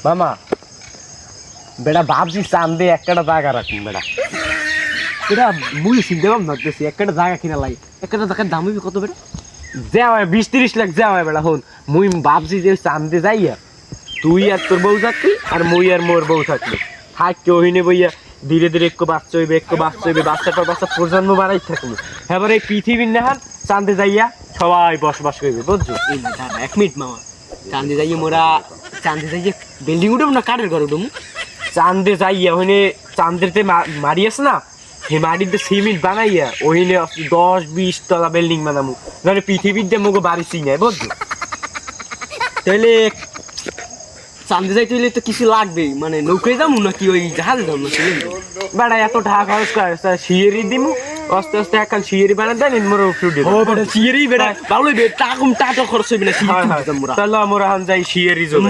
মামা বেটা ভাবছি চান্দে একটা জায়গা রাখুন বেটা। এটা মুই চিন্তা ভাবনা করতেছি একটা জায়গা কিনা লাগে, একটা জায়গার দাম হইবে কত বেটা? যা হয় 20-30 লাখ যা হয় বেটা। হন মুই ভাবছি যে চান্দে যাইয়া তুই আর তোর বউ থাকবি আর মুই আর মোর বউ থাকবি, থাকতে ওহিনে বইয়া ধীরে ধীরে একটু বাচ্চা হইবে বাচ্চার পর বাচ্চা প্রজন্ম বাড়াই থাকবো। এবার এই পৃথিবীর নেহান চান্দে যাইয়া সবাই বসবাস করবে বুঝছো। এই না দাঁড়া 1 মিনিট মামা, চাঁদে যাইয়ে মোরা চাঁদে যাইয়ে বিল্ডিং উঠবো না কাঠের ঘর উঠবো? চান্দে যাইয়া ওখানে চান্দেতে মারি আছে না, হে মাটিতে সিমেন্ট বানাইয়া ওইনে 10-20 তলা বিল্ডিং বানাবো, মানে পৃথিবীর যে মুগো বাড়ি চিনায় বুঝছো। তাহলে চাঁদে যাইতে হইলে তো কিছু লাগবেই, মানে নৌকায় যাবো নাকি ওই জাহাজে যাবো না? বেটা এত টাকা খরচ করে শিয়েরি দিমু, আস্তে আস্তে একখান শিয়েরি বানাই দেন মোর ফ্লুটে। ও বেটা চিয়েরই বেটা ভালোই বে টাকা খরচ হইবে না, তাহলে আমরা এখন যাই শিয়েরি জন্য।